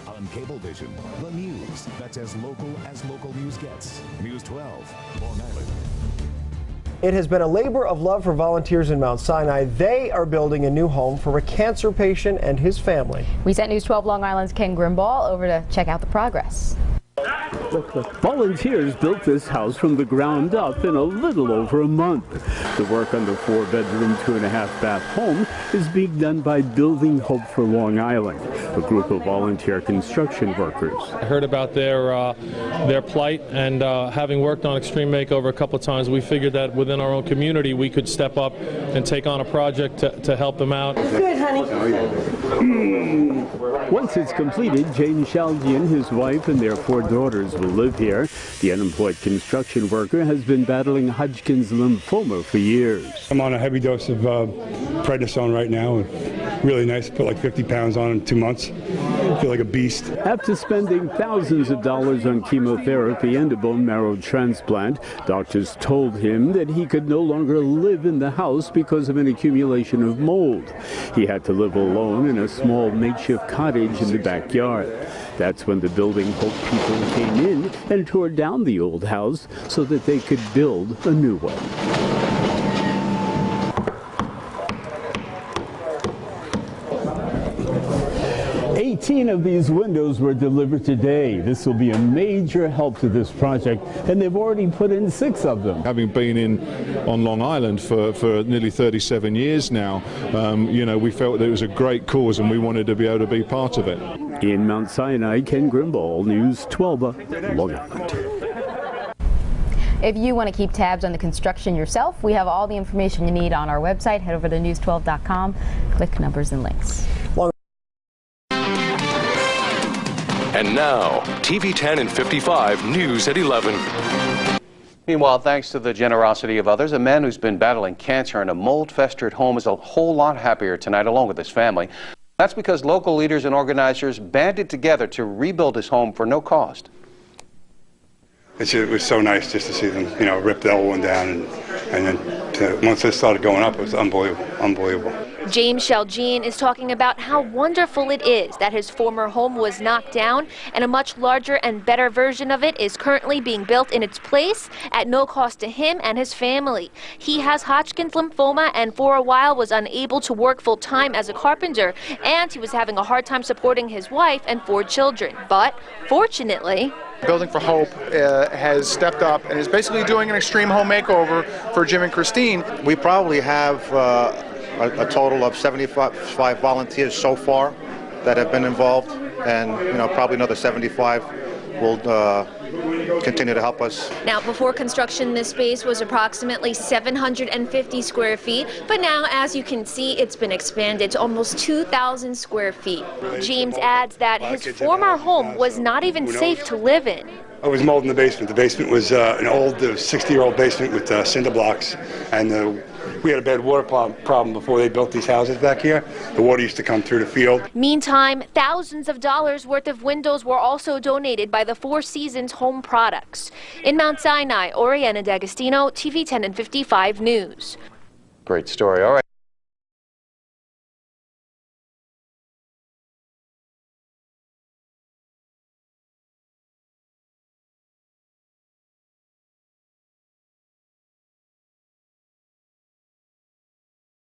On Cablevision, the news that's as local news gets. News 12, Long Island. It has been a labor of love for volunteers in Mount Sinai. They are building a new home for a cancer patient and his family. We sent News 12 Long Island's Ken Grimball over to check out the progress. Volunteers built this house from the ground up in a little over a month. The work on the 4-bedroom, 2.5-bath home is being done by Building Hope for Long Island, a group of volunteer construction workers. I heard about their plight, and having worked on Extreme Makeover a couple of times, we figured that within our own community we could step up and take on a project to help them out. Good, honey. Once it's completed, Jane Shaldian, his wife, and their 4 daughters will live here. The unemployed construction worker has been battling Hodgkin's lymphoma for years. I'm on a heavy dose of prednisone right now. Really nice. Put like 50 pounds on in 2 months. I feel like a beast. After spending thousands of dollars on chemotherapy and a bone marrow transplant, doctors told him that he could no longer live in the house because of an accumulation of mold. He had to live alone in a small makeshift cottage in the backyard. That's when the Building Hope people came in and tore down the old house so that they could build a new one. 18 of these windows were delivered today. This will be a major help to this project, and they've already put in 6 of them. Having been on Long Island for nearly 37 years now, you know, we felt that it was a great cause and we wanted to be able to be part of it. In Mount Sinai, Ken Grimball, News 12, Long Island. If you want to keep tabs on the construction yourself, we have all the information you need on our website. Head over to news12.com, click numbers and links. And now, TV 10 and 55 News at 11. Meanwhile, thanks to the generosity of others, a man who's been battling cancer in a mold-festered home is a whole lot happier tonight, along with his family. That's because local leaders and organizers banded together to rebuild his home for no cost. It was so nice just to see them, you know, rip the old one down, and then once it started going up, it was unbelievable. James Shaljean is talking about how wonderful it is that his former home was knocked down and a much larger and better version of it is currently being built in its place at no cost to him and his family. He has Hodgkin's lymphoma and for a while was unable to work full-time as a carpenter, and he was having a hard time supporting his wife and 4 children. But fortunately, Building for Hope has stepped up and is basically doing an extreme home makeover for Jim and Christine. We probably have a total of 75 volunteers so far that have been involved, and you know, probably another 75 will continue to help us. Now, before construction, this space was approximately 750 square feet, but now, as you can see, it's been expanded to almost 2,000 square feet. James adds that his former home was not even safe to live in. It was mold in the basement. The basement was an old 60-year-old basement with cinder blocks, and we had a bad water problem before they built these houses back here. The water used to come through the field. Meantime, thousands of dollars worth of windows were also donated by the 4 Seasons Home Products. In Mount Sinai, Oriana D'Agostino, TV 10 and 55 News. Great story. All right.